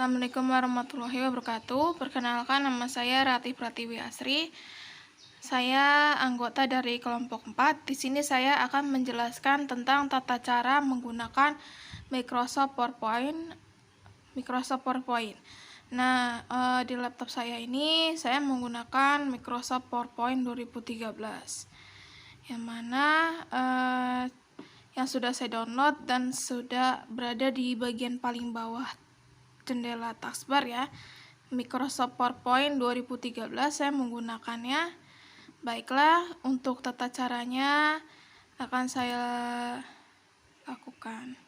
Assalamualaikum warahmatullahi wabarakatuh. Perkenalkan, nama saya Ratih Pratiwi Asri. Saya anggota dari kelompok 4. Di sini saya akan menjelaskan tentang tata cara menggunakan Microsoft PowerPoint. Nah, di laptop saya ini saya menggunakan Microsoft PowerPoint 2013. Yang mana yang sudah saya download dan sudah berada di bagian paling bawah jendela taskbar ya, Microsoft PowerPoint 2013 saya menggunakannya. Baiklah, untuk tata caranya akan saya lakukan.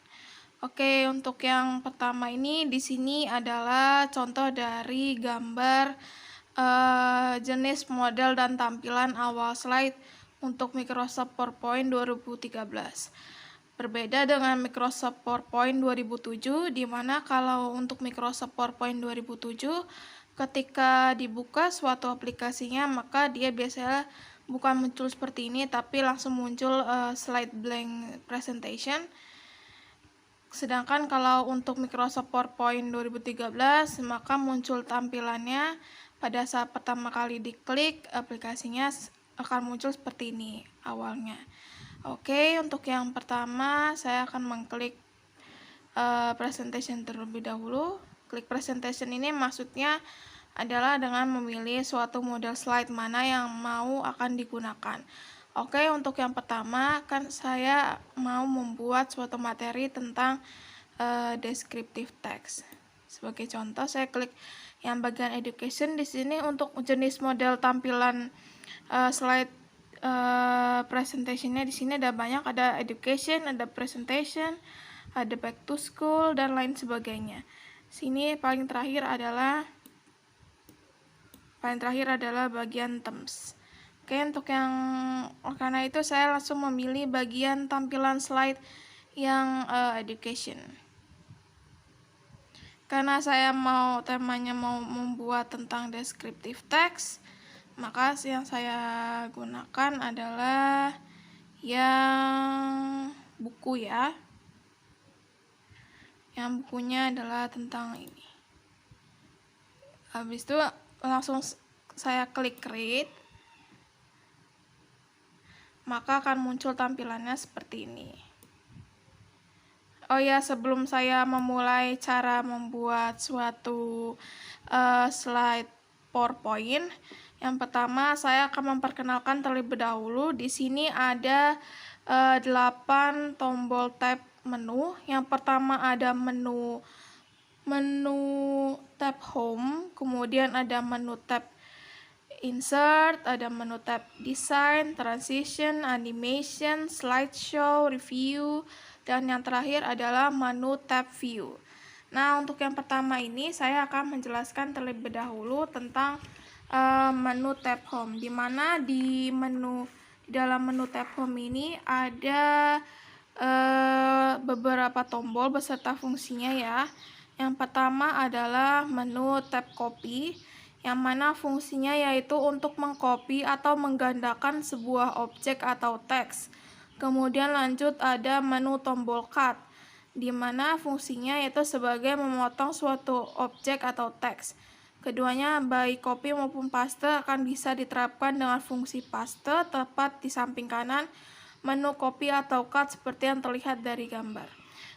Oke, untuk yang pertama ini di sini adalah contoh dari gambar jenis model dan tampilan awal slide untuk Microsoft PowerPoint 2013. Berbeda dengan Microsoft PowerPoint 2007, di mana kalau untuk Microsoft PowerPoint 2007, ketika dibuka suatu aplikasinya, maka dia biasanya bukan muncul seperti ini, tapi langsung muncul slide blank presentation. Sedangkan kalau untuk Microsoft PowerPoint 2013, maka muncul tampilannya pada saat pertama kali diklik, aplikasinya akan muncul seperti ini awalnya. Oke, untuk yang pertama saya akan mengklik presentation terlebih dahulu. Klik presentation ini maksudnya adalah dengan memilih suatu model slide mana yang mau akan digunakan. Oke, untuk yang pertama kan saya mau membuat suatu materi tentang descriptive text. Sebagai contoh, saya klik yang bagian education. Di sini untuk jenis model tampilan slide presentationnya di sini ada banyak, ada education, ada presentation, ada back to school dan lain sebagainya. Sini paling terakhir adalah bagian terms. Oke, untuk yang karena itu saya langsung memilih bagian tampilan slide yang education. Karena saya temanya mau membuat tentang descriptive text, maka yang saya gunakan adalah yang buku ya. Yang bukunya adalah tentang ini. Habis itu langsung saya klik create. Maka akan muncul tampilannya seperti ini. Oh ya, sebelum saya memulai cara membuat suatu slide PowerPoint, yang pertama saya akan memperkenalkan terlebih dahulu. Di sini ada 8 tombol tab menu. Yang pertama ada menu tab home, kemudian ada menu tab insert, ada menu tab design, transition, animation, slideshow, review, dan yang terakhir adalah menu tab view. Nah, untuk yang pertama ini saya akan menjelaskan terlebih dahulu tentang menu tab home, di mana di dalam menu tab home ini ada beberapa tombol beserta fungsinya ya. Yang pertama adalah menu tab copy, yang mana fungsinya yaitu untuk mengcopy atau menggandakan sebuah objek atau teks. Kemudian lanjut ada menu tombol cut, di mana fungsinya yaitu sebagai memotong suatu objek atau teks. Keduanya baik copy maupun paste akan bisa diterapkan dengan fungsi paste tepat di samping kanan menu copy atau cut seperti yang terlihat dari gambar.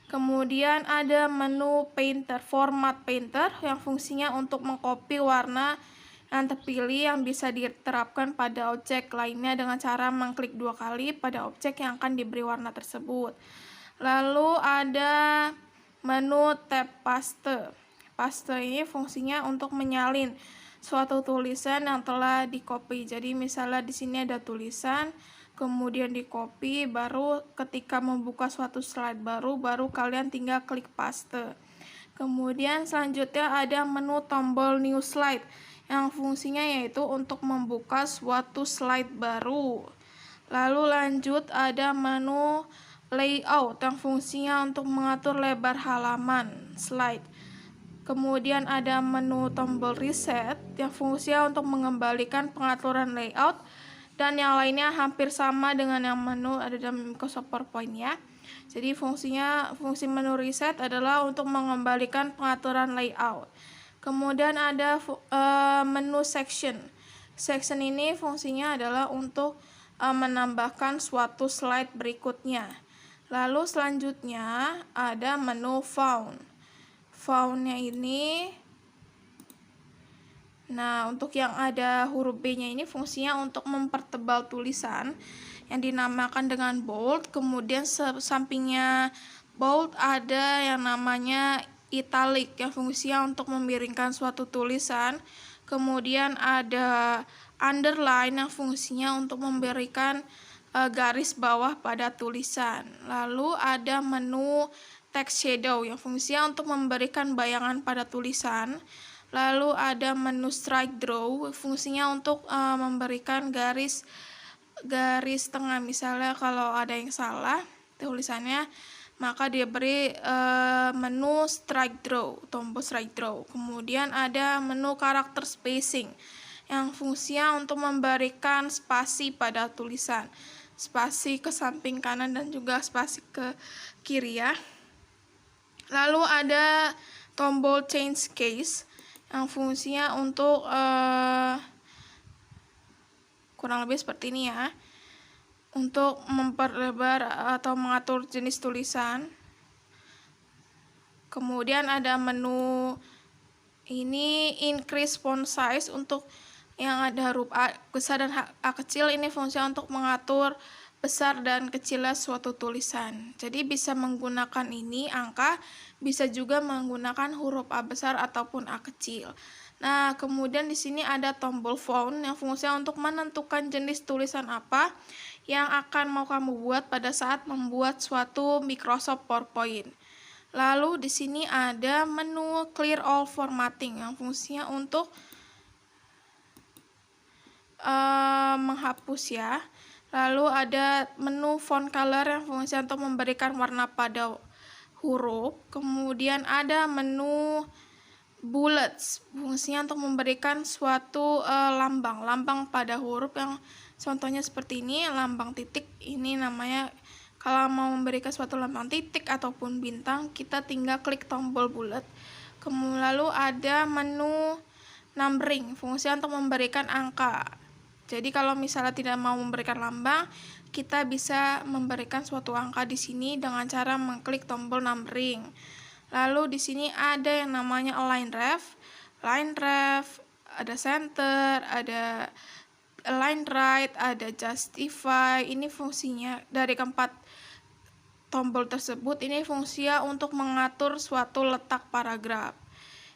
Kemudian ada menu painter, format painter, yang fungsinya untuk mengcopy warna yang terpilih yang bisa diterapkan pada objek lainnya dengan cara mengklik 2 kali pada objek yang akan diberi warna tersebut. Lalu ada menu tab paste. Paste ini fungsinya untuk menyalin suatu tulisan yang telah di-copy. Jadi misalnya di sini ada tulisan, kemudian di-copy, baru ketika membuka suatu slide baru kalian tinggal klik paste. Kemudian selanjutnya ada menu tombol new slide, yang fungsinya yaitu untuk membuka suatu slide baru. Lalu lanjut ada menu layout, yang fungsinya untuk mengatur lebar halaman slide. Kemudian ada menu tombol reset, yang fungsinya untuk mengembalikan pengaturan layout, dan yang lainnya hampir sama dengan yang menu ada dalam Microsoft PowerPoint ya. Jadi fungsi menu reset adalah untuk mengembalikan pengaturan layout. Kemudian ada menu section. Section ini fungsinya adalah untuk menambahkan suatu slide berikutnya. Lalu selanjutnya ada menu font. Fontnya ini, nah untuk yang ada huruf B-nya ini fungsinya untuk mempertebal tulisan yang dinamakan dengan bold. Kemudian sampingnya bold ada yang namanya italic yang fungsinya untuk memiringkan suatu tulisan. Kemudian ada underline yang fungsinya untuk memberikan garis bawah pada tulisan. Lalu ada menu text shadow yang fungsinya untuk memberikan bayangan pada tulisan. Lalu ada menu strike draw, fungsinya untuk memberikan garis tengah. Misalnya kalau ada yang salah tulisannya, maka dia beri menu strike draw, tombol strike draw. Kemudian ada menu character spacing yang fungsinya untuk memberikan spasi pada tulisan, spasi ke samping kanan dan juga spasi ke kiri ya. Lalu ada tombol change case yang fungsinya untuk kurang lebih seperti ini ya, untuk memperlebar atau mengatur jenis tulisan. Kemudian ada menu ini increase font size, untuk yang ada huruf A besar dan A kecil, ini fungsinya untuk mengatur besar dan kecilnya suatu tulisan. Jadi bisa menggunakan ini angka, bisa juga menggunakan huruf A besar ataupun A kecil. Nah, kemudian di sini ada tombol font yang fungsinya untuk menentukan jenis tulisan apa yang akan mau kamu buat pada saat membuat suatu Microsoft PowerPoint. Lalu di sini ada menu clear all formatting yang fungsinya untuk menghapus ya. Lalu ada menu font color yang fungsinya untuk memberikan warna pada huruf. Kemudian ada menu bullets, fungsinya untuk memberikan suatu lambang pada huruf, yang contohnya seperti ini, lambang titik. Ini namanya, kalau mau memberikan suatu lambang titik ataupun bintang, kita tinggal klik tombol bullet. Kemudian lalu ada menu numbering, fungsinya untuk memberikan angka. Jadi kalau misalnya tidak mau memberikan lambang, kita bisa memberikan suatu angka di sini dengan cara mengklik tombol numbering. Lalu di sini ada yang namanya align ref, ada center, ada align right, ada justify. Ini fungsinya dari keempat tombol tersebut, ini fungsinya untuk mengatur suatu letak paragraf.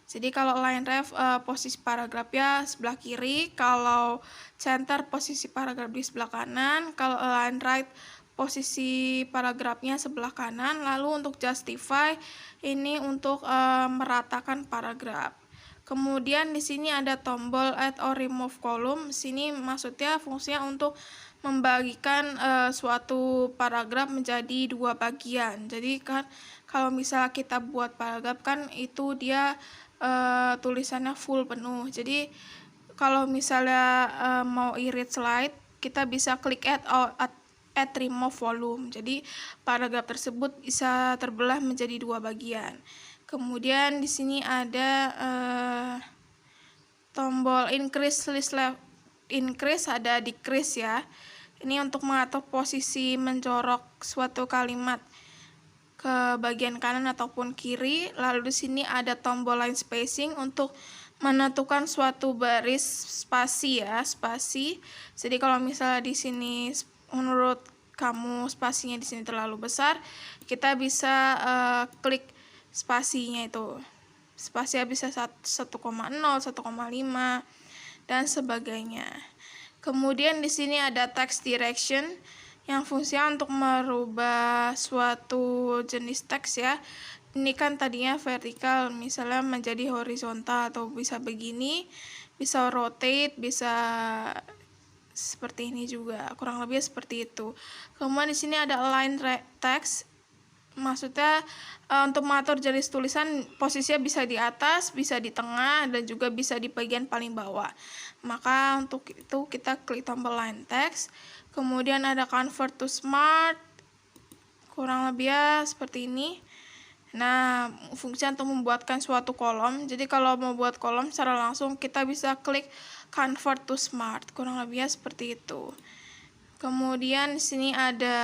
Jadi kalau align ref posisi paragrafnya sebelah kiri, kalau center posisi paragraf di sebelah kanan, kalau align right posisi paragrafnya sebelah kanan. Lalu untuk justify ini untuk meratakan paragraf. Kemudian di sini ada tombol add or remove column. Sini maksudnya fungsinya untuk membagikan suatu paragraf menjadi dua bagian. Jadi kan kalau misalnya kita buat paragraf kan itu dia tulisannya full penuh. Jadi kalau misalnya mau irit slide, kita bisa klik add remove volume. Jadi paragraf tersebut bisa terbelah menjadi dua bagian. Kemudian di sini ada tombol increase list left, increase, ada decrease ya. Ini untuk mengatur posisi mencorok suatu kalimat ke bagian kanan ataupun kiri. Lalu di sini ada tombol line spacing untuk menentukan suatu baris spasi ya, spasi. Jadi kalau misalnya di sini menurut kamu spasinya di sini terlalu besar, kita bisa klik spasinya itu. Spasinya bisa 1,0, 1,5 dan sebagainya. Kemudian di sini ada text direction yang fungsinya untuk merubah suatu jenis teks ya. Ini kan tadinya vertikal, misalnya menjadi horizontal atau bisa begini, bisa rotate, bisa seperti ini juga, kurang lebih seperti itu. Kemudian di sini ada align text, maksudnya untuk mengatur jenis tulisan posisinya bisa di atas, bisa di tengah, dan juga bisa di bagian paling bawah. Maka untuk itu kita klik tombol align text. Kemudian ada convert to smart, kurang lebih ya seperti ini. Nah, fungsi untuk membuatkan suatu kolom. Jadi kalau mau buat kolom secara langsung kita bisa klik convert to smart. Kurang lebih ya seperti itu. Kemudian di sini ada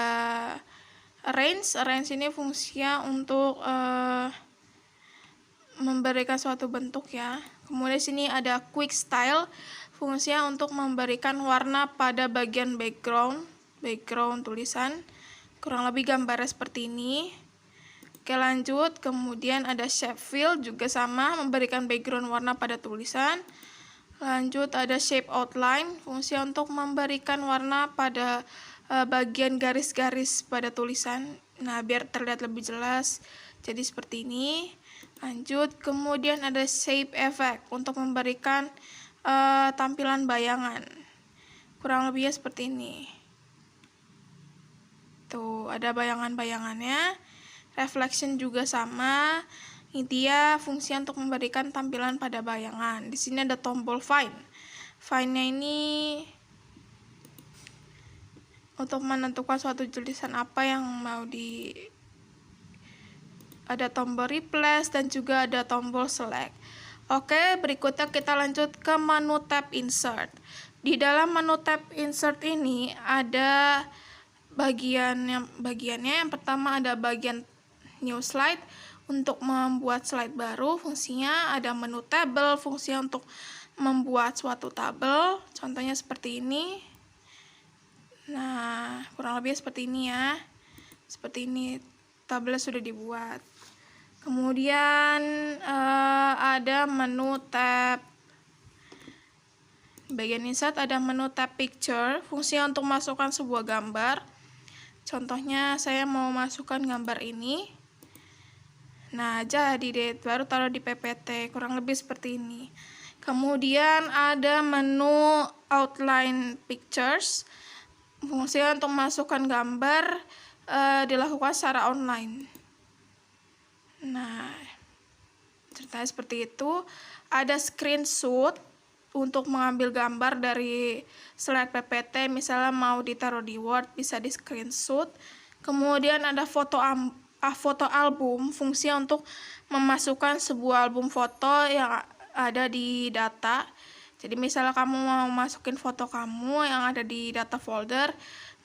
arrange. Arrange ini fungsinya untuk memberikan suatu bentuk ya. Kemudian di sini ada quick style. Fungsinya untuk memberikan warna pada bagian background tulisan. Kurang lebih gambarnya seperti ini. Oke, lanjut. Kemudian ada shape fill, juga sama, memberikan background warna pada tulisan. Lanjut ada shape outline, fungsi untuk memberikan warna pada bagian garis-garis pada tulisan. Nah, biar terlihat lebih jelas. Jadi seperti ini. Lanjut, kemudian ada shape effect untuk memberikan tampilan bayangan. Kurang lebihnya seperti ini. Tuh, ada bayangan-bayangannya. Reflection juga sama. Intinya fungsi untuk memberikan tampilan pada bayangan. Di sini ada tombol find. Find-nya ini untuk menentukan suatu tulisan apa yang mau di. Ada tombol replace dan juga ada tombol select. Oke, berikutnya kita lanjut ke menu tab insert. Di dalam menu tab insert ini ada bagiannya yang pertama ada bagian new slide untuk membuat slide baru. Fungsinya ada menu table, fungsinya untuk membuat suatu tabel, contohnya seperti ini. Nah, kurang lebih seperti ini ya. Seperti ini tabelnya sudah dibuat. Kemudian ada menu tab bagian insert, ada menu tab picture, fungsinya untuk masukkan sebuah gambar. Contohnya saya mau masukkan gambar ini. Nah, jadi deh, baru taruh di PPT, kurang lebih seperti ini. Kemudian ada menu outline pictures, fungsinya untuk masukkan gambar, dilakukan secara online. Nah, ceritanya seperti itu. Ada screenshot untuk mengambil gambar dari slide PPT, misalnya mau ditaruh di Word, bisa di screenshot. Kemudian ada foto album, fungsinya untuk memasukkan sebuah album foto yang ada di data. Jadi misalnya kamu mau masukin foto kamu yang ada di data folder,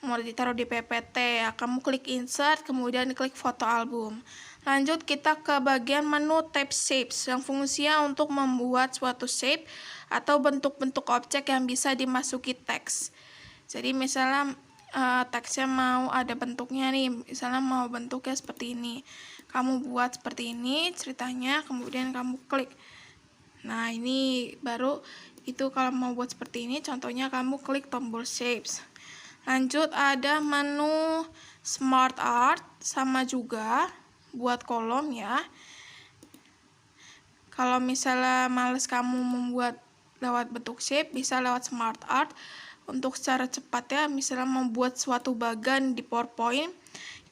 mau ditaruh di PPT, ya kamu klik insert, kemudian klik foto album. Lanjut kita ke bagian menu tab shapes, yang fungsinya untuk membuat suatu shape atau bentuk-bentuk objek yang bisa dimasuki teks. Jadi misalnya teksnya mau ada bentuknya nih, misalnya mau bentuknya seperti ini, kamu buat seperti ini ceritanya, kemudian kamu klik. Nah, ini baru itu kalau mau buat seperti ini, contohnya kamu klik tombol shapes. Lanjut ada menu smart art, sama juga buat kolom ya. Kalau misalnya males kamu membuat lewat bentuk shape, bisa lewat smart art. Untuk secara cepat ya, misalnya membuat suatu bagan di PowerPoint,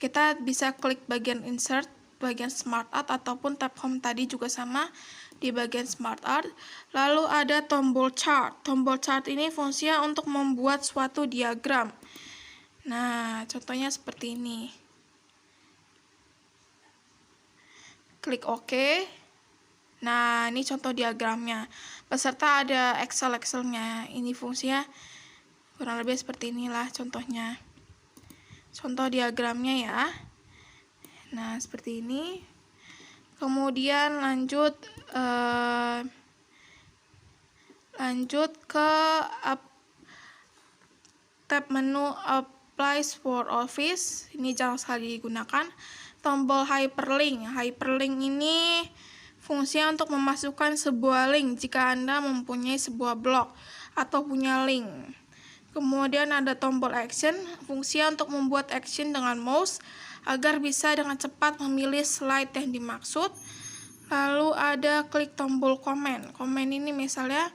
kita bisa klik bagian insert, bagian smart art, ataupun tab home tadi juga sama di bagian smart art. Lalu ada tombol chart. Tombol chart ini fungsinya untuk membuat suatu diagram. Nah, contohnya seperti ini. Klik OK. Nah, ini contoh diagramnya. Beserta ada Excel-nya. Ini fungsinya kurang lebih seperti inilah contohnya. Contoh diagramnya ya. Nah, seperti ini. Kemudian lanjut ke tab menu Applies for Office. Ini jarang sekali digunakan. Tombol hyperlink. Hyperlink ini fungsinya untuk memasukkan sebuah link jika Anda mempunyai sebuah blog atau punya link. Kemudian ada tombol action, fungsinya untuk membuat action dengan mouse agar bisa dengan cepat memilih slide yang dimaksud. Lalu ada klik tombol komen. Komen ini misalnya,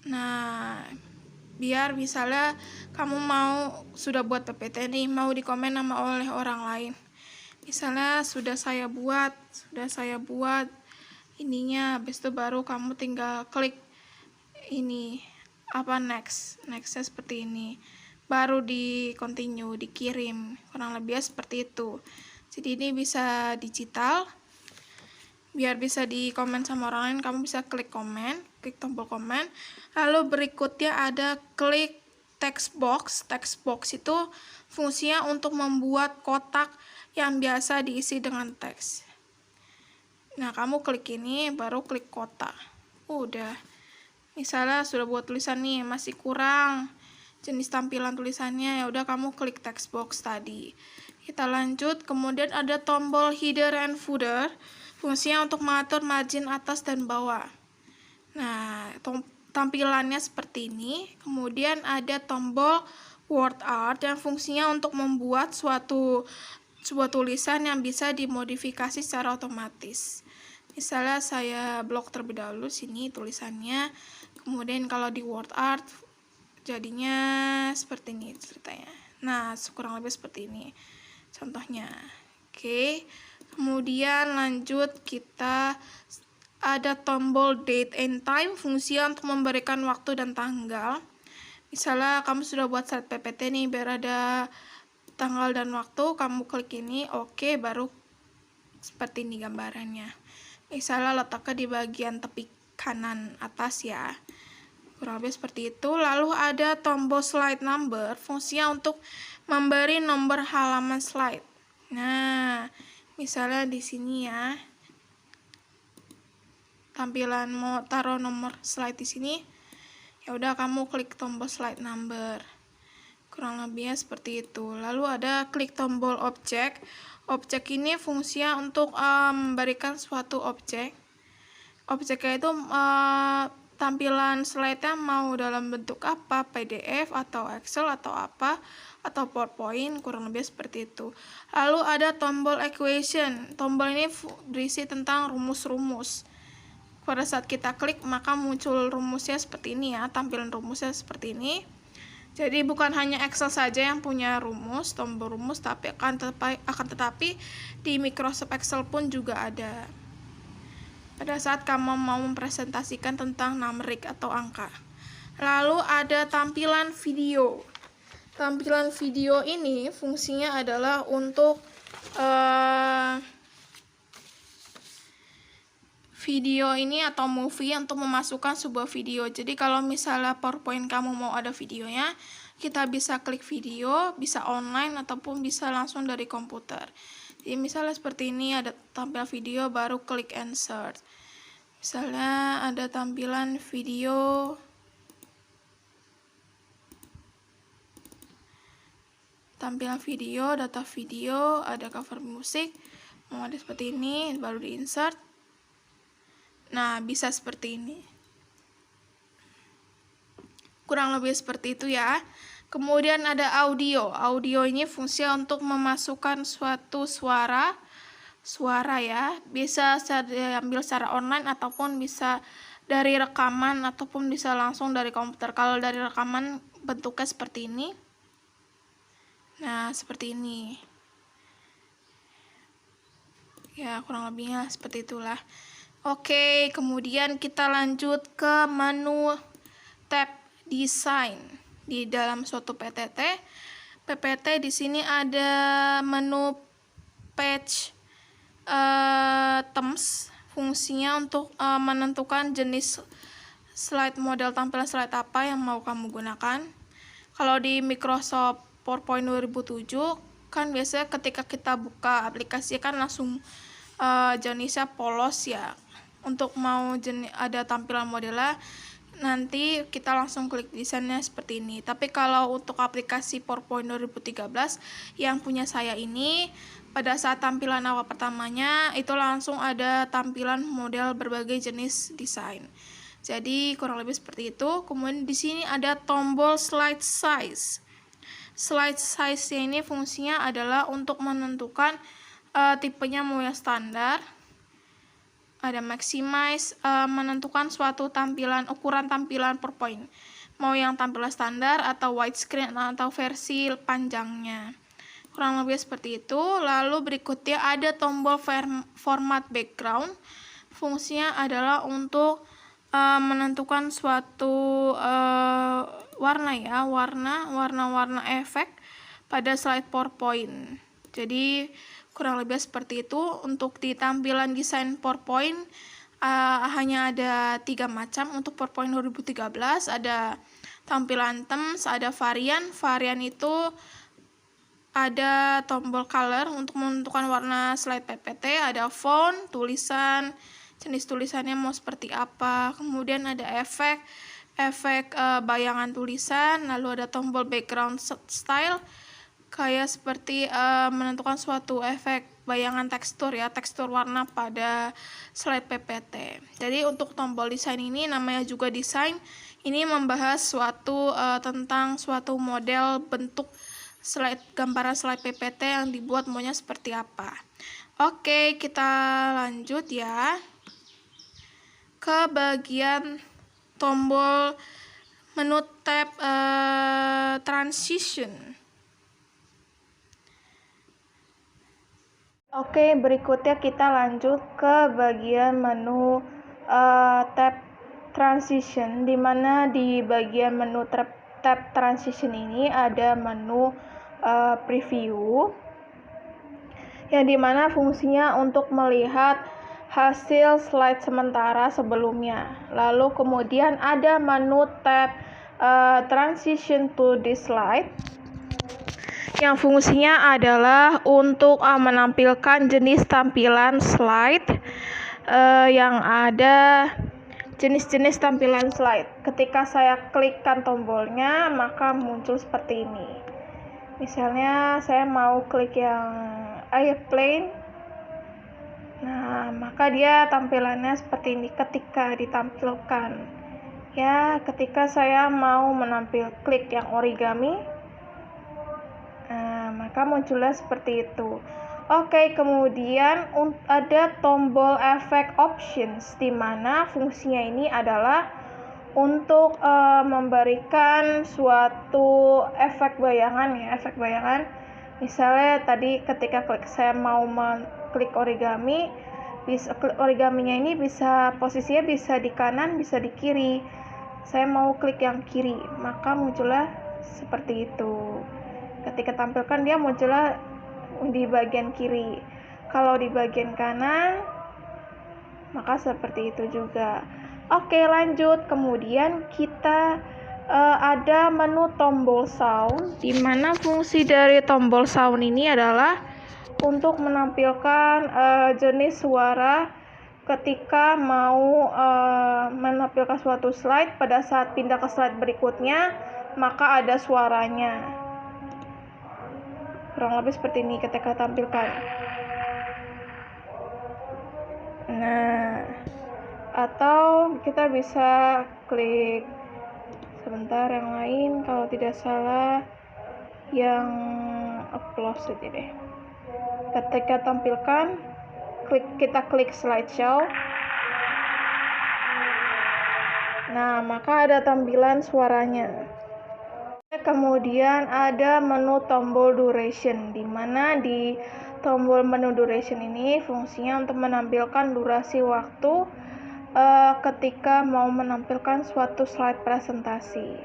nah biar misalnya kamu sudah buat PPT nih, mau dikomen oleh orang lain. Misalnya sudah saya buat ininya, habis itu baru kamu tinggal klik ini nextnya seperti ini. baru di continue, dikirim. Kurang lebih seperti itu. Jadi ini bisa digital. Biar bisa di komen sama orang lain, kamu bisa klik komen, klik tombol komen. Lalu berikutnya ada klik text box. Text box itu fungsinya untuk membuat kotak yang biasa diisi dengan teks. Nah, kamu klik ini, baru klik kotak. Udah. Misalnya sudah buat tulisan nih, masih kurang jenis tampilan tulisannya, ya udah kamu klik text box tadi. Kita lanjut, kemudian ada tombol header and footer. Fungsinya untuk mengatur margin atas dan bawah. Nah, tampilannya seperti ini. Kemudian ada tombol word art yang fungsinya untuk membuat sebuah tulisan yang bisa dimodifikasi secara otomatis. Misalnya saya blok terlebih dahulu sini tulisannya. Kemudian kalau di word art jadinya seperti ini ceritanya. Nah, kurang lebih seperti ini contohnya. Oke. Kemudian lanjut, kita ada tombol date and time, fungsinya untuk memberikan waktu dan tanggal. Misalnya kamu sudah buat slide PPT nih, biar ada tanggal dan waktu, kamu klik ini, oke, baru seperti ini gambarannya. Misalnya letaknya di bagian tepi kanan atas ya. Kurang lebih seperti itu. Lalu ada tombol slide number, fungsinya untuk memberi nomor halaman slide. Nah, misalnya di sini ya, tampilan mau taruh nomor slide di sini, ya udah kamu klik tombol slide number. Kurang lebihnya seperti itu. Lalu ada klik tombol objek. Objek ini fungsinya untuk memberikan suatu objek. Objeknya itu tampilan slide-nya mau dalam bentuk apa, PDF atau Excel atau apa, atau PowerPoint, kurang lebih seperti itu. Lalu ada tombol equation. Tombol ini berisi tentang rumus-rumus. Pada saat kita klik, maka muncul rumusnya seperti ini ya, tampilan rumusnya seperti ini. Jadi bukan hanya Excel saja yang punya rumus, tombol rumus, tapi akan tetapi di Microsoft Excel pun juga ada. Pada saat kamu mau mempresentasikan tentang numerik atau angka. Lalu ada tampilan video. Tampilan video ini fungsinya adalah untuk video ini atau movie untuk memasukkan sebuah video. Jadi kalau misalnya PowerPoint kamu mau ada videonya, kita bisa klik video, bisa online ataupun bisa langsung dari komputer. Jadi misalnya seperti ini, ada tampilan video, baru klik insert. Misalnya ada tampilan video, data video, ada cover musik, mau ada seperti ini, baru di insert. Nah, bisa seperti ini. Kurang lebih seperti itu ya. Kemudian ada audio. Audio ini fungsinya untuk memasukkan suatu suara ya. Bisa diambil secara online ataupun bisa dari rekaman ataupun bisa langsung dari komputer. Kalau dari rekaman bentuknya seperti ini. Nah, seperti ini. Ya, kurang lebihnya seperti itulah. Oke, kemudian kita lanjut ke menu tab desain di dalam suatu PPT. Di sini ada menu page terms, fungsinya untuk menentukan jenis slide, model tampilan slide apa yang mau kamu gunakan. Kalau di Microsoft PowerPoint 2007 kan biasanya ketika kita buka aplikasi kan langsung jenisnya polos ya. Untuk mau ada tampilan modelnya, nanti kita langsung klik desainnya seperti ini. Tapi kalau untuk aplikasi PowerPoint 2013 yang punya saya ini, pada saat tampilan awal pertamanya itu langsung ada tampilan model berbagai jenis desain. Jadi kurang lebih seperti itu. Kemudian di sini ada tombol slide size. Slide size ini fungsinya adalah untuk menentukan tipenya mau yang standar. Ada maximize, menentukan suatu ukuran tampilan PowerPoint. Mau yang tampilan standar atau widescreen atau versi panjangnya. Kurang lebih seperti itu. Lalu berikutnya ada tombol format background. Fungsinya adalah untuk menentukan suatu warna ya, warna efek pada slide PowerPoint. Jadi kurang lebih seperti itu. Untuk di tampilan desain PowerPoint hanya ada 3 macam. Untuk PowerPoint 2013 ada tampilan themes, ada varian itu ada tombol color untuk menentukan warna slide PPT, ada font, tulisan, jenis tulisannya mau seperti apa, kemudian ada efek bayangan tulisan, lalu ada tombol background style, kayak seperti menentukan suatu efek bayangan tekstur ya, tekstur warna pada slide PPT. Jadi untuk tombol desain ini namanya juga desain, ini membahas tentang suatu model bentuk gambaran slide PPT yang dibuat maunya seperti apa. Oke, kita lanjut ya ke bagian tombol menu tab transition. Oke, berikutnya kita lanjut ke bagian menu tab transition, di mana di bagian menu tab transition ini ada menu preview, yang dimana fungsinya untuk melihat hasil slide sementara sebelumnya. Lalu kemudian ada menu tab transition to this slide, yang fungsinya adalah untuk menampilkan jenis tampilan slide yang ada jenis-jenis tampilan slide. Ketika saya klikkan tombolnya, maka muncul seperti ini. Misalnya saya mau klik yang airplane, nah maka dia tampilannya seperti ini ketika ditampilkan. Ya, ketika saya mau klik yang origami, nah maka munculnya seperti itu. Oke, kemudian ada tombol efek options, di mana fungsinya ini adalah untuk memberikan suatu efek bayangan ya, efek bayangan. Misalnya tadi ketika saya mau klik origami, origaminya ini posisinya bisa di kanan, bisa di kiri. Saya mau klik yang kiri, maka muncullah seperti itu. Ketika tampilkan dia muncullah di bagian kiri. Kalau di bagian kanan, maka seperti itu juga. Oke, lanjut. Kemudian kita ada menu tombol sound, di mana fungsi dari tombol sound ini adalah untuk menampilkan jenis suara ketika mau menampilkan suatu slide. Pada saat pindah ke slide berikutnya, maka ada suaranya. Kurang lebih seperti ini ketika tampilkan. Nah, atau kita bisa klik sebentar yang lain, kalau tidak salah yang applause aja deh. Ketika tampilkan, kita klik slideshow. Nah, maka ada tampilan suaranya. Kemudian ada menu tombol duration, di mana di tombol menu duration ini fungsinya untuk menampilkan durasi waktu ketika mau menampilkan suatu slide presentasi.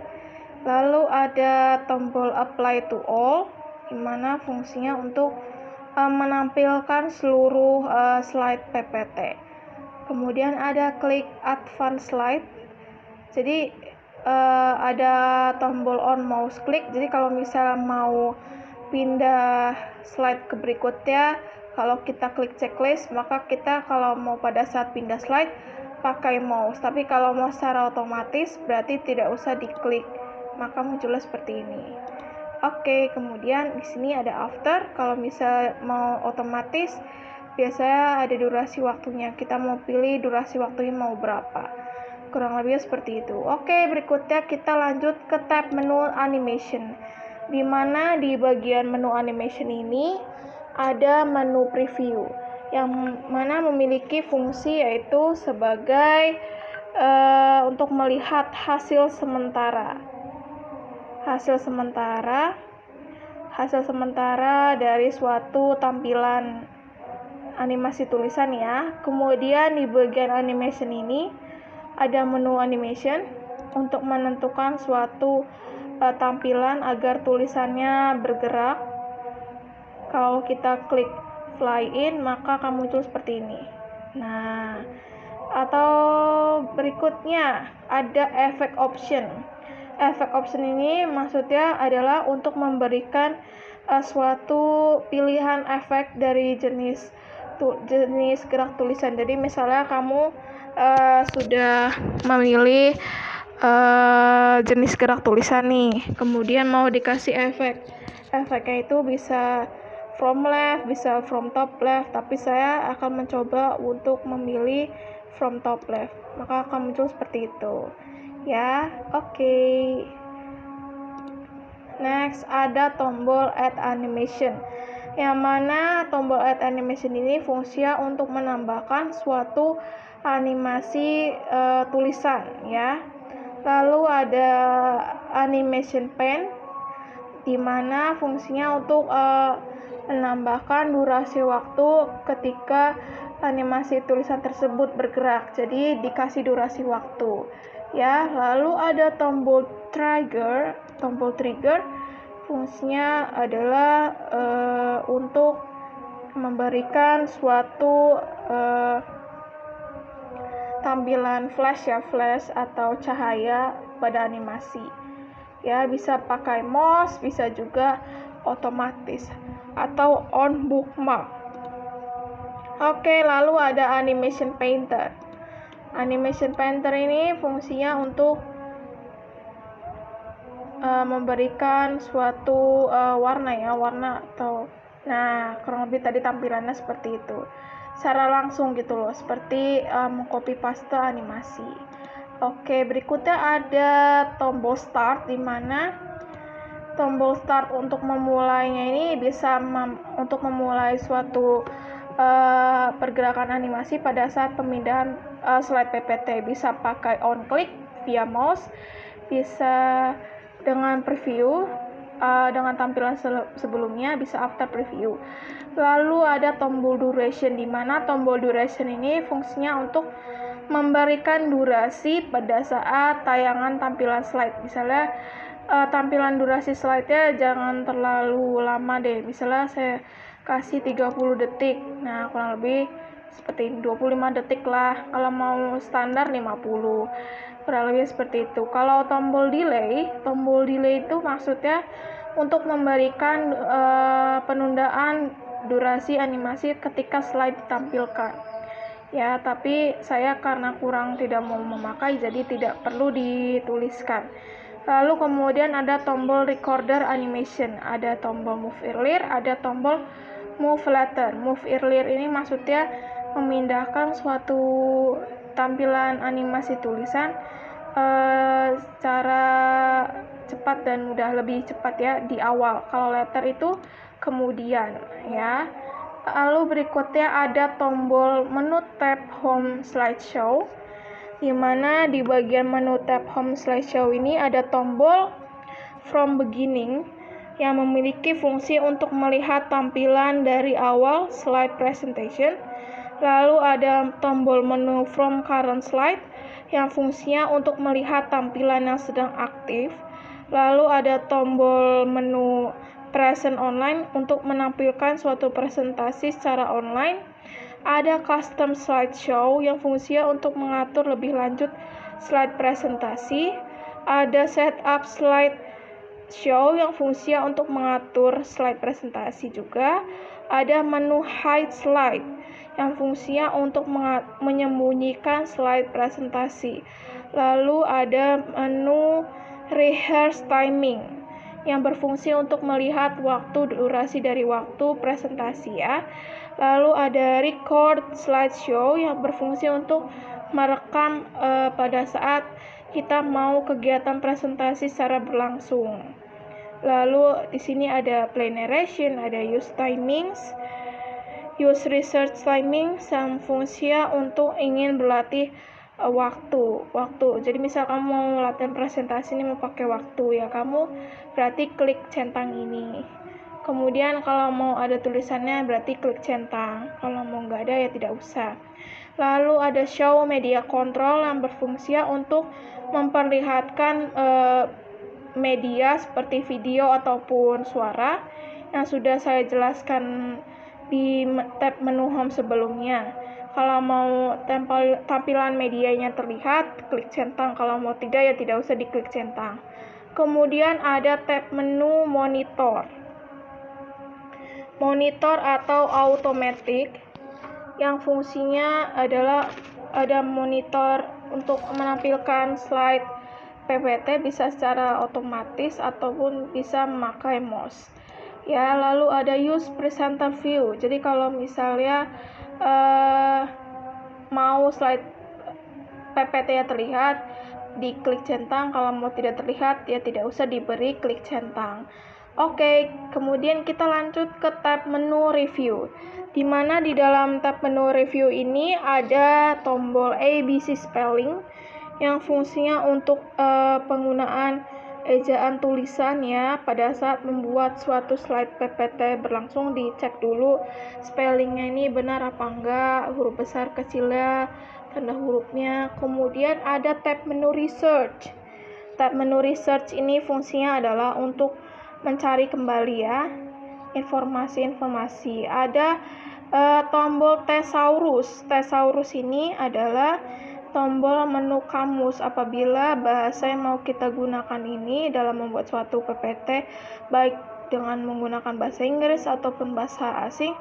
Lalu ada tombol apply to all, di mana fungsinya untuk menampilkan seluruh slide PPT. Kemudian ada klik advance slide. Jadi ada tombol on mouse click. Jadi kalau misalnya mau pindah slide ke berikutnya, kalau kita klik checklist, maka kita kalau mau pada saat pindah slide pakai mouse. Tapi kalau mau secara otomatis berarti tidak usah diklik, maka munculnya seperti ini. Oke, kemudian di sini ada after. Kalau misal mau otomatis, biasanya ada durasi waktunya. Kita mau pilih durasi waktunya mau berapa. Kurang lebih seperti itu. Oke, berikutnya kita lanjut ke tab menu animation, di mana di bagian menu animation ini ada menu preview, yang mana memiliki fungsi yaitu sebagai untuk melihat hasil sementara dari suatu tampilan animasi tulisan ya. Kemudian di bagian animation ini ada menu animation, untuk menentukan suatu tampilan agar tulisannya bergerak. Kalau kita klik fly in, maka akan muncul seperti ini. Nah, atau berikutnya ada effect option. Effect option ini maksudnya adalah untuk memberikan suatu pilihan efek dari jenis gerak tulisan. Jadi misalnya kamu sudah memilih jenis gerak tulisan nih, kemudian mau dikasih efeknya itu bisa from left, bisa from top left, tapi saya akan mencoba untuk memilih from top left, maka akan muncul seperti itu ya. Oke. Next ada tombol add animation, yang mana tombol add animation ini fungsinya untuk menambahkan suatu animasi tulisan ya. Lalu ada animation pen, di mana fungsinya untuk menambahkan durasi waktu ketika animasi tulisan tersebut bergerak, jadi dikasih durasi waktu ya. Lalu ada tombol trigger. Tombol trigger fungsinya adalah untuk memberikan suatu tampilan flash ya, flash atau cahaya pada animasi ya. Bisa pakai mouse, bisa juga otomatis atau on bookmark. Oke, lalu ada animation painter. Animation painter ini fungsinya untuk memberikan suatu warna ya, warna atau kurang lebih tadi tampilannya seperti itu, secara langsung gitu loh, seperti mengcopy paste animasi. Oke, berikutnya ada tombol start, di mana tombol start untuk memulainya ini bisa untuk memulai suatu pergerakan animasi pada saat pemindahan slide PPT. Bisa pakai on click via mouse, bisa dengan preview dengan tampilan sebelumnya, bisa after preview. Lalu ada tombol duration, di mana tombol duration ini fungsinya untuk memberikan durasi pada saat tayangan tampilan slide. Misalnya tampilan durasi slide-nya jangan terlalu lama deh, misalnya saya kasih 30 detik, nah kurang lebih seperti 25 detik lah, kalau mau standar 50, kurang lebih seperti itu. Kalau tombol delay itu maksudnya untuk memberikan penundaan durasi animasi ketika slide ditampilkan ya, tapi saya karena tidak mau memakai, jadi tidak perlu dituliskan. Lalu kemudian ada tombol recorder animation, ada tombol move earlier, ada tombol move later. Move earlier ini maksudnya memindahkan suatu tampilan animasi tulisan secara cepat dan mudah, lebih cepat ya di awal. Kalau later itu kemudian ya. Lalu berikutnya ada tombol menu tab home slideshow, di mana di bagian menu tab home slideshow ini ada tombol from beginning yang memiliki fungsi untuk melihat tampilan dari awal slide presentation. Lalu ada tombol menu from current slide yang fungsinya untuk melihat tampilan yang sedang aktif. Lalu ada tombol menu present online untuk menampilkan suatu presentasi secara online. Ada custom slideshow yang fungsinya untuk mengatur lebih lanjut slide presentasi. Ada setup slideshow yang fungsinya untuk mengatur slide presentasi juga. Ada menu hide slide yang fungsinya untuk menyembunyikan slide presentasi. Lalu ada menu rehearse timing yang berfungsi untuk melihat waktu durasi dari waktu presentasi ya. Lalu ada record slideshow yang berfungsi untuk merekam pada saat kita mau kegiatan presentasi secara berlangsung. Lalu di sini ada play narration, ada use timings, use research timing, yang fungsinya untuk ingin berlatih waktu. Jadi misal kamu mau latihan presentasi ini mau pakai waktu ya, kamu berarti klik centang ini. Kemudian kalau mau ada tulisannya berarti klik centang, kalau mau nggak ada ya tidak usah. Lalu ada show media control yang berfungsi untuk memperlihatkan media seperti video ataupun suara yang sudah saya jelaskan di tab menu home sebelumnya. Kalau mau tampilan medianya terlihat, klik centang. Kalau mau tidak, ya tidak usah diklik centang. Kemudian ada tab menu monitor. Monitor atau automatic yang fungsinya adalah ada monitor untuk menampilkan slide PPT bisa secara otomatis ataupun bisa memakai mouse. Ya, lalu ada use presenter view. Jadi kalau misalnya mau slide PPT-nya terlihat, diklik centang. Kalau mau tidak terlihat, ya tidak usah diberi klik centang. Oke, kemudian kita lanjut ke tab menu review. Di mana di dalam tab menu review ini ada tombol ABC spelling yang fungsinya untuk penggunaan ejaan tulisan ya. Pada saat membuat suatu slide PPT berlangsung, dicek dulu spellingnya ini benar apa enggak, huruf besar kecilnya, tanda hurufnya. Kemudian ada tab menu research. Tab menu research ini fungsinya adalah untuk mencari kembali ya informasi-informasi. Ada tombol thesaurus. Thesaurus ini adalah tombol menu kamus apabila bahasa yang mau kita gunakan ini dalam membuat suatu PPT, baik dengan menggunakan bahasa Inggris ataupun bahasa asing,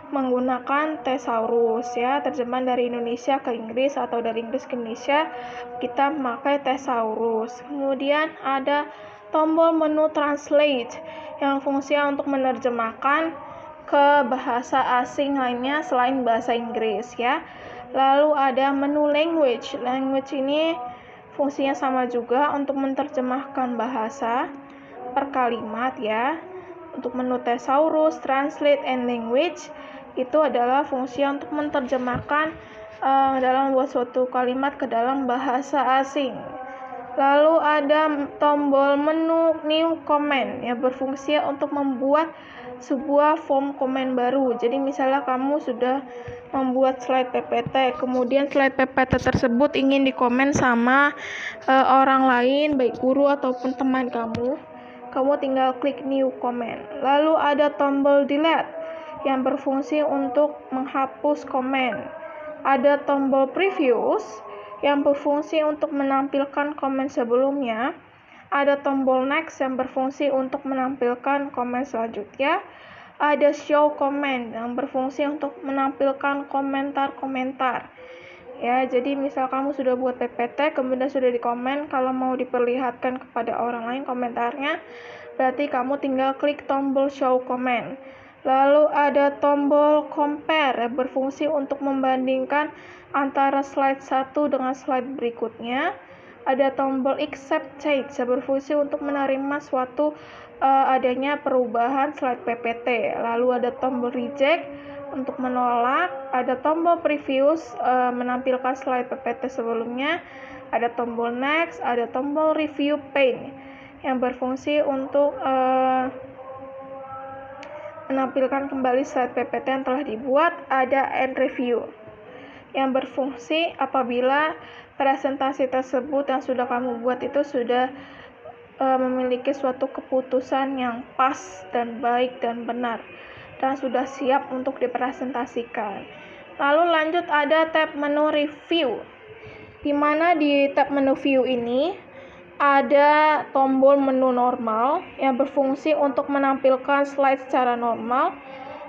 menggunakan thesaurus ya, terjemahan dari Indonesia ke Inggris atau dari Inggris ke Indonesia, kita memakai thesaurus. Kemudian ada tombol menu translate yang fungsinya untuk menerjemahkan ke bahasa asing lainnya selain bahasa Inggris ya. Lalu ada menu language. Language ini fungsinya sama juga untuk menerjemahkan bahasa per kalimat ya. Untuk menu thesaurus, translate, and language itu adalah fungsi untuk menerjemahkan dalam membuat suatu kalimat ke dalam bahasa asing. Lalu ada tombol menu new comment yang berfungsi untuk membuat sebuah form komen baru. Jadi misalnya kamu sudah membuat slide PPT, kemudian slide PPT tersebut ingin dikomen sama orang lain, baik guru ataupun teman kamu tinggal klik new comment. Lalu ada tombol delete yang berfungsi untuk menghapus komen. Ada tombol previews yang berfungsi untuk menampilkan komen sebelumnya. Ada tombol next yang berfungsi untuk menampilkan komen selanjutnya. Ada show comment yang berfungsi untuk menampilkan komentar-komentar. Ya, jadi misal kamu sudah buat PPT, kemudian sudah dikomen, kalau mau diperlihatkan kepada orang lain komentarnya, berarti kamu tinggal klik tombol show comment. Lalu ada tombol compare yang berfungsi untuk membandingkan antara slide 1 dengan slide berikutnya. Ada tombol accept change yang berfungsi untuk menerima suatu adanya perubahan slide PPT. Lalu ada tombol reject untuk menolak. Ada tombol previews menampilkan slide PPT sebelumnya. Ada tombol next. Ada tombol review pane yang berfungsi untuk menampilkan kembali slide PPT yang telah dibuat. Ada end review yang berfungsi apabila presentasi tersebut yang sudah kamu buat itu sudah memiliki suatu keputusan yang pas dan baik dan benar dan sudah siap untuk dipresentasikan. Lalu lanjut ada tab menu review, di mana di tab menu view ini ada tombol menu normal yang berfungsi untuk menampilkan slide secara normal.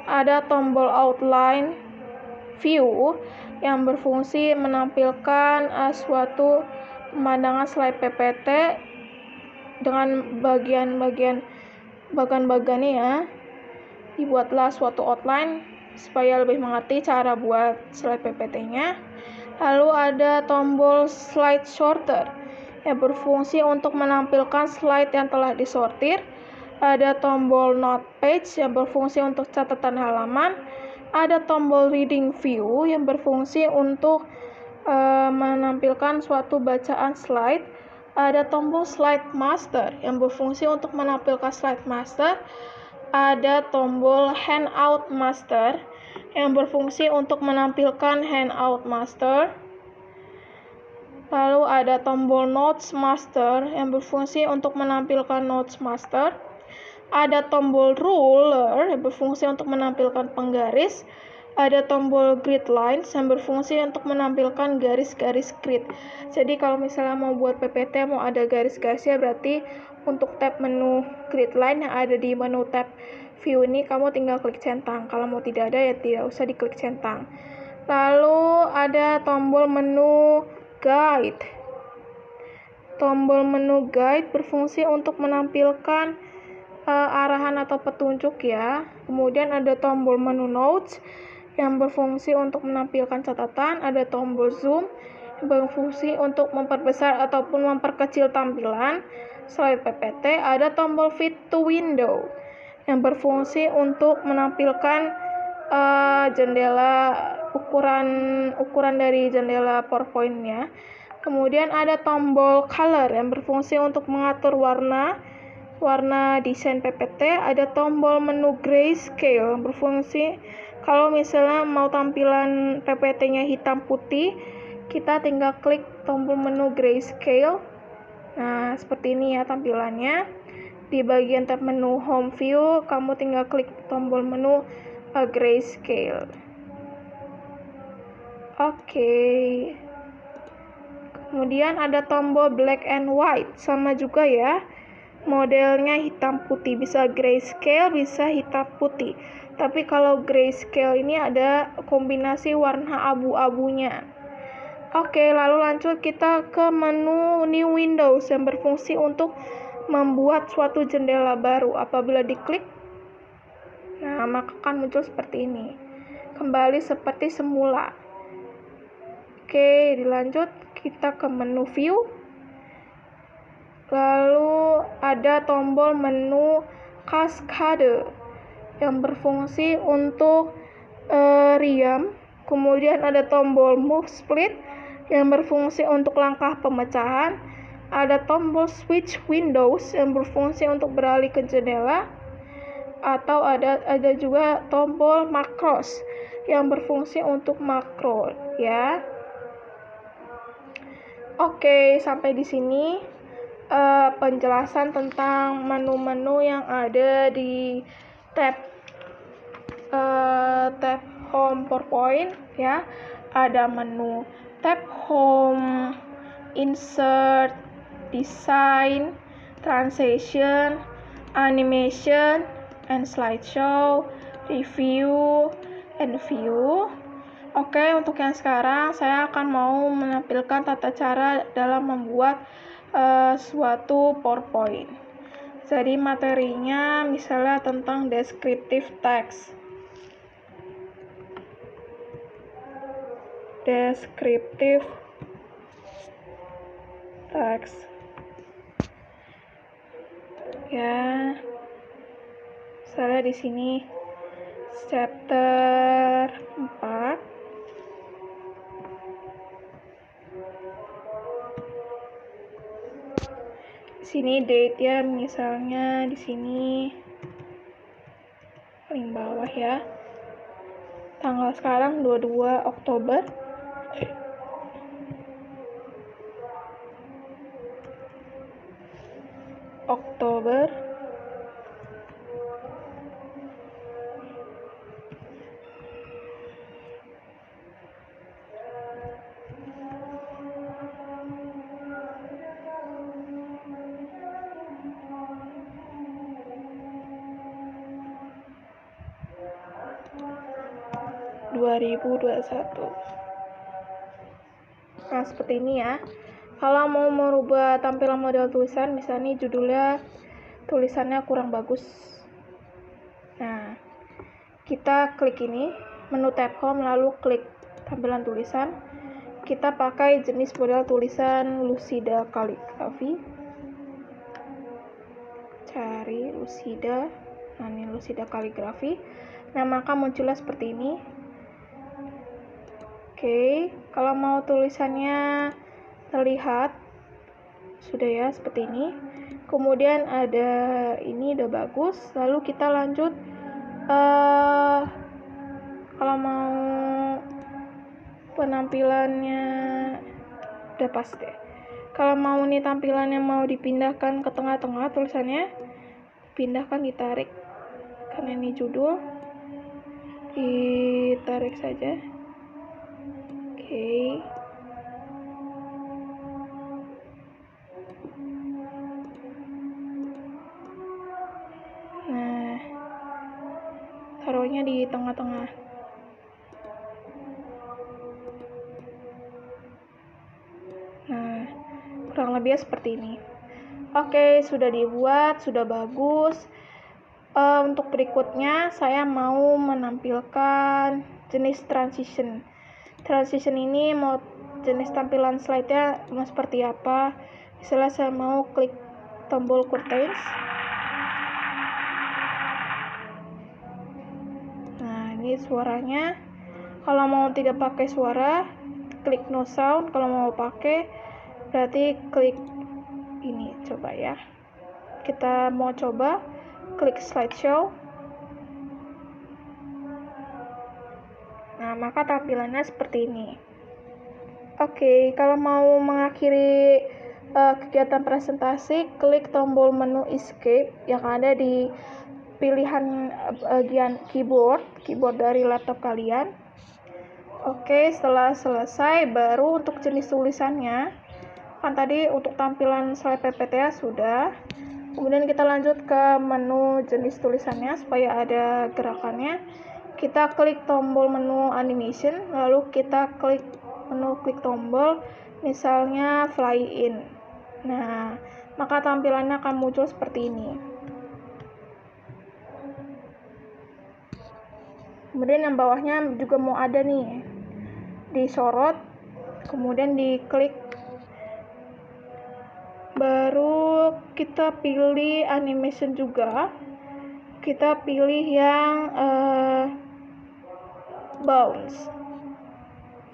Ada tombol outline view yang berfungsi menampilkan suatu pemandangan slide PPT dengan bagian-bagiannya ya. Dibuatlah suatu outline supaya lebih mengerti cara buat slide PPT-nya. Lalu ada tombol slide sorter yang berfungsi untuk menampilkan slide yang telah disortir. Ada tombol note page yang berfungsi untuk catatan halaman. Ada tombol reading view yang berfungsi untuk menampilkan suatu bacaan slide. Ada tombol slide master yang berfungsi untuk menampilkan slide master. ada tombol Handout Master yang berfungsi untuk menampilkan Handout Master. Lalu ada tombol Notes Master yang berfungsi untuk menampilkan Notes Master. Ada tombol Ruler yang berfungsi untuk menampilkan penggaris. Ada tombol Grid Lines yang berfungsi untuk menampilkan garis-garis grid. Jadi kalau misalnya mau buat PPT mau ada garis-garisnya, berarti untuk tab menu Grid Line yang ada di menu tab View ini kamu tinggal klik centang. Kalau mau tidak ada ya tidak usah diklik centang. Lalu ada tombol menu Guide. Tombol menu Guide berfungsi untuk menampilkan arahan atau petunjuk ya. Kemudian ada tombol menu Notes yang berfungsi untuk menampilkan catatan. Ada tombol Zoom yang berfungsi untuk memperbesar ataupun memperkecil tampilan slide PPT. Ada tombol Fit to Window yang berfungsi untuk menampilkan jendela ukuran dari jendela PowerPoint-nya. Kemudian ada tombol color yang berfungsi untuk mengatur warna desain PPT. Ada tombol menu grayscale yang berfungsi kalau misalnya mau tampilan PPT-nya hitam putih, kita tinggal klik tombol menu grayscale. Nah, seperti ini ya tampilannya. Di bagian tab menu home view, kamu tinggal klik tombol menu grayscale. Oke. Kemudian ada tombol black and white, sama juga ya. Modelnya hitam putih, bisa grayscale, bisa hitam putih. Tapi kalau grayscale ini ada kombinasi warna abu-abunya. Oke, lalu lanjut kita ke menu New Windows yang berfungsi untuk membuat suatu jendela baru. Apabila diklik, nah maka akan muncul seperti ini. Kembali seperti semula. Oke, dilanjut kita ke menu View. Lalu ada tombol menu Cascade yang berfungsi untuk riam. Kemudian ada tombol Move Split yang berfungsi untuk langkah pemecahan. Ada tombol Switch Windows yang berfungsi untuk beralih ke jendela. Atau ada juga tombol Macros yang berfungsi untuk makro ya. Oke, sampai di sini penjelasan tentang menu-menu yang ada di tab Home PowerPoint ya. Ada menu tab Home, Insert, Design, Transition, Animation, and Slideshow, Review, and View. Oke, untuk yang sekarang saya akan mau menampilkan tata cara dalam membuat suatu PowerPoint. Jadi materinya misalnya tentang descriptive text. Descriptive text. Ya. Misalnya di sini chapter 4. Sini date ya, misalnya di sini paling bawah ya. Tanggal sekarang 22 Oktober. Oktober. Nah, seperti ini ya. Kalau mau merubah tampilan model tulisan, misalnya judulnya tulisannya kurang bagus. Nah, kita klik ini, menu tab Home, lalu klik tampilan tulisan. Kita pakai jenis model tulisan Lucida Calligraphy. Cari Lucida. Nah, ini Lucida Calligraphy. Nah, maka munculnya seperti ini. Oke, kalau mau tulisannya terlihat sudah ya seperti ini. Kemudian ada ini udah bagus. Lalu kita lanjut kalau mau penampilannya udah pas deh. Kalau mau nih tampilannya mau dipindahkan ke tengah-tengah tulisannya, pindahkan, ditarik karena ini judul, ditarik saja. Oke. Nah, taruhnya di tengah-tengah. Nah, kurang lebih seperti ini. Oke, sudah dibuat, sudah bagus. Untuk berikutnya, saya mau menampilkan jenis transition. Transition ini mau jenis tampilan slide-nya mau seperti apa. Misalnya saya mau klik tombol curtains. Nah, ini suaranya. Kalau mau tidak pakai suara, klik no sound. Kalau mau pakai, berarti klik ini. Coba ya. Kita mau coba klik slideshow. Nah, maka tampilannya seperti ini. Oke, kalau mau mengakhiri kegiatan presentasi, klik tombol menu escape yang ada di pilihan bagian keyboard dari laptop kalian. Oke, setelah selesai, baru untuk jenis tulisannya, kan tadi untuk tampilan slide PPT sudah. Kemudian kita lanjut ke menu jenis tulisannya supaya ada gerakannya. Kita klik tombol menu animation, lalu kita klik menu klik tombol, misalnya fly in. Nah, maka tampilannya akan muncul seperti ini. Kemudian yang bawahnya juga mau ada nih, disorot, kemudian diklik, baru kita pilih animation juga. Kita pilih yang bounce.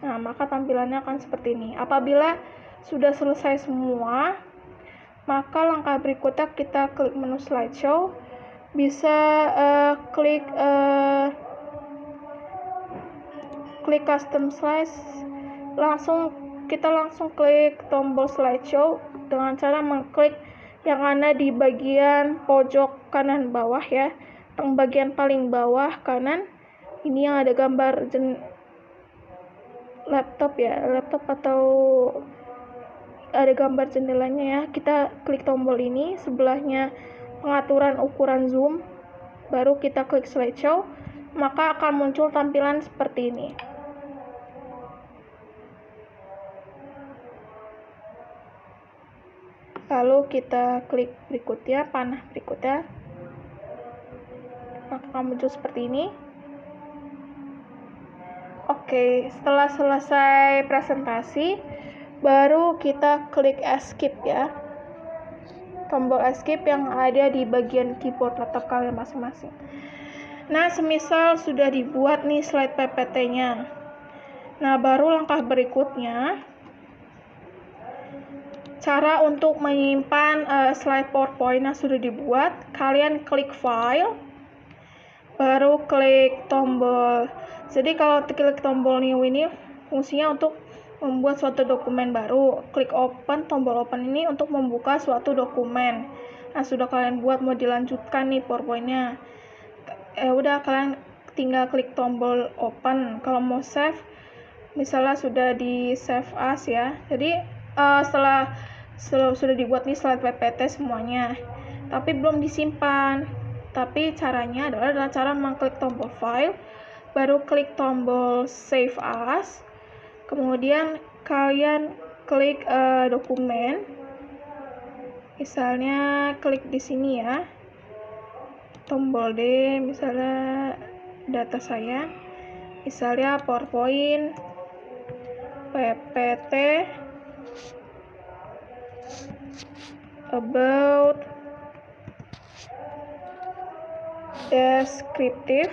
Nah, maka tampilannya akan seperti ini. Apabila sudah selesai semua, maka langkah berikutnya kita klik menu slideshow, bisa klik custom slides, kita langsung klik tombol slideshow dengan cara mengklik yang ada di bagian pojok kanan bawah ya, yang bagian paling bawah kanan. Ini yang ada gambar laptop atau ada gambar jendelanya ya. Kita klik tombol ini, sebelahnya pengaturan ukuran zoom, baru kita klik slideshow, maka akan muncul tampilan seperti ini. Lalu kita klik berikutnya, panah berikutnya, maka akan muncul seperti ini. Oke, setelah selesai presentasi, baru kita klik escape ya. Tombol escape yang ada di bagian keyboard laptop kalian masing-masing. Nah, semisal sudah dibuat nih slide PPT-nya. Nah, baru langkah berikutnya, cara untuk menyimpan slide PowerPoint yang sudah dibuat, kalian klik file, baru klik tombol. Jadi kalau klik tombol new ini fungsinya untuk membuat suatu dokumen baru. Klik open, tombol open ini untuk membuka suatu dokumen. Nah, sudah kalian buat, mau dilanjutkan nih PowerPoint-nya. Udah kalian tinggal klik tombol open. Kalau mau save, misalnya sudah di save as ya. Jadi setelah sudah dibuat nih slide PPT semuanya, tapi belum disimpan. Tapi caranya adalah dengan cara mengklik tombol file, baru klik tombol save as, kemudian kalian klik dokumen, misalnya klik di sini ya, tombol D, misalnya data saya, misalnya PowerPoint PPT about descriptive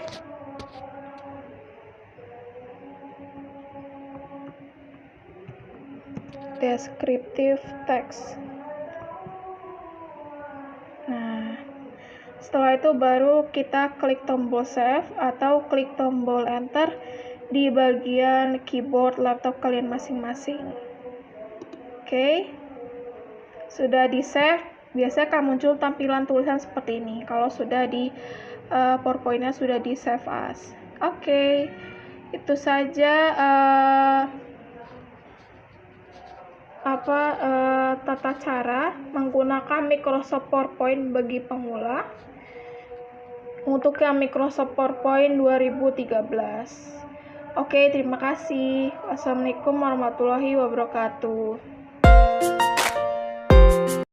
text. Setelah itu baru kita klik tombol save atau klik tombol enter di bagian keyboard laptop kalian masing-masing. Oke, sudah di save, biasanya akan muncul tampilan tulisan seperti ini kalau sudah di PowerPoint-nya sudah di save as. Oke, itu saja tata cara menggunakan Microsoft PowerPoint bagi pemula untuk yang Microsoft PowerPoint 2013. Oke, terima kasih. Wassalamualaikum warahmatullahi wabarakatuh.